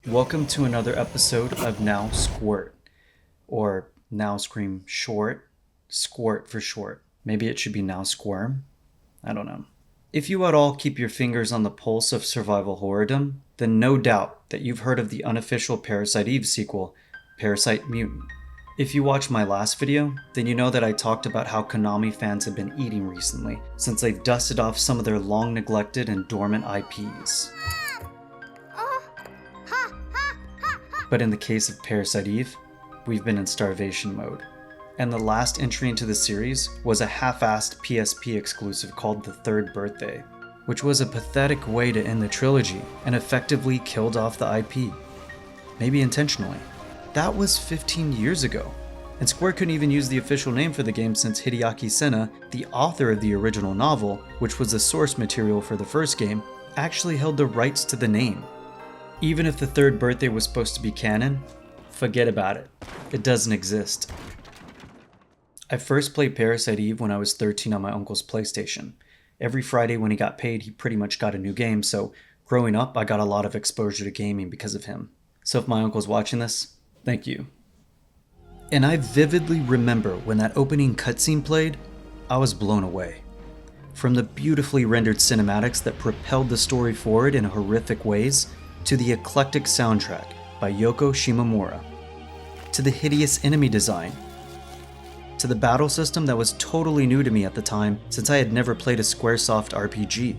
Welcome to another episode of Now Squirt, or Now Scream Short, Squirt for short. Maybe it should be Now Squirm? I don't know. If you at all keep your fingers on the pulse of survival horrordom, then no doubt that you've heard of the unofficial Parasite Eve sequel, Parasite Mutant. If you watched my last video, then you know that I talked about how Konami fans have been eating recently, since they've dusted off some of their long neglected and dormant IPs. But in the case of Parasite Eve, we've been in starvation mode. And the last entry into the series was a half-assed PSP exclusive called The Third Birthday, which was a pathetic way to end the trilogy and effectively killed off the IP. Maybe intentionally. That was 15 years ago, and Square couldn't even use the official name for the game since Hideaki Senna, the author of the original novel, which was the source material for the first game, actually held the rights to the name. Even if The Third Birthday was supposed to be canon, forget about it. It doesn't exist. I first played Parasite Eve when I was 13 on my uncle's PlayStation. Every Friday when he got paid, he pretty much got a new game, so growing up, I got a lot of exposure to gaming because of him. So if my uncle's watching this, thank you. And I vividly remember when that opening cutscene played, I was blown away. From the beautifully rendered cinematics that propelled the story forward in horrific ways, to the eclectic soundtrack by Yoko Shimomura, to the hideous enemy design, to the battle system that was totally new to me at the time since I had never played a Squaresoft RPG.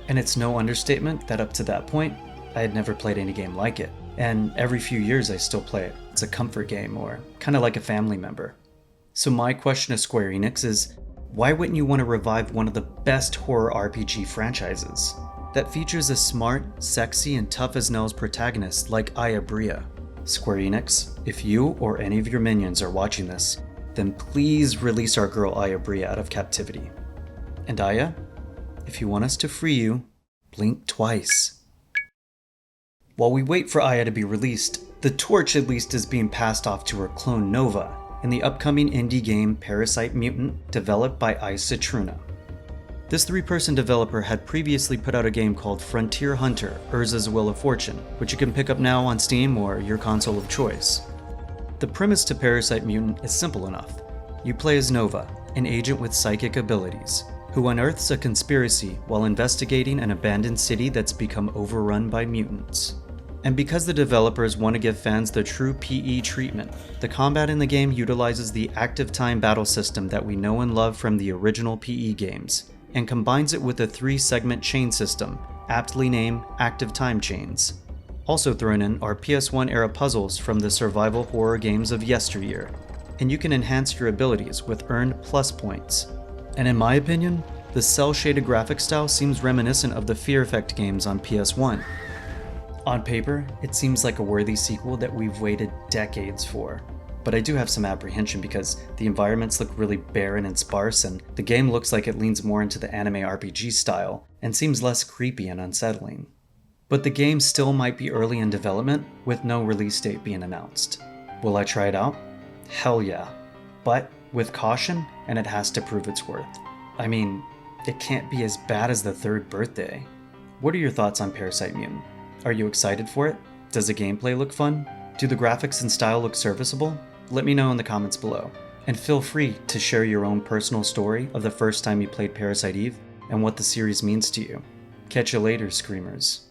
And it's no understatement that up to that point, I had never played any game like it, and every few years I still play it. It's a comfort game, or kinda like a family member. So my question to Square Enix is, why wouldn't you want to revive one of the best horror RPG franchises that features a smart, sexy, and tough as nails protagonist like Aya Bria? Square Enix, if you or any of your minions are watching this, then please release our girl Aya Bria out of captivity. And Aya, if you want us to free you, blink twice. While we wait for Aya to be released, the torch at least is being passed off to her clone Nova in the upcoming indie game Parasite Mutant, developed by Ice Citruna. This three-person developer had previously put out a game called Frontier Hunter: Urza's Wheel of Fortune, which you can pick up now on Steam or your console of choice. The premise to Parasite Mutant is simple enough. You play as Nova, an agent with psychic abilities, who unearths a conspiracy while investigating an abandoned city that's become overrun by mutants. And because the developers want to give fans the true PE treatment, the combat in the game utilizes the active time battle system that we know and love from the original PE games, and combines it with a 3-segment chain system, aptly named Active Time Chains. Also thrown in are PS1 era puzzles from the survival horror games of yesteryear, and you can enhance your abilities with earned plus points. And in my opinion, the cel-shaded graphic style seems reminiscent of the Fear Effect games on PS1. On paper, it seems like a worthy sequel that we've waited decades for. But I do have some apprehension because the environments look really barren and sparse, and the game looks like it leans more into the anime RPG style and seems less creepy and unsettling. But the game still might be early in development with no release date being announced. Will I try it out? Hell yeah. But with caution, and it has to prove its worth. I mean, it can't be as bad as The Third Birthday. What are your thoughts on Parasite Mutant? Are you excited for it? Does the gameplay look fun? Do the graphics and style look serviceable? Let me know in the comments below. And feel free to share your own personal story of the first time you played Parasite Eve and what the series means to you. Catch you later, Screamers.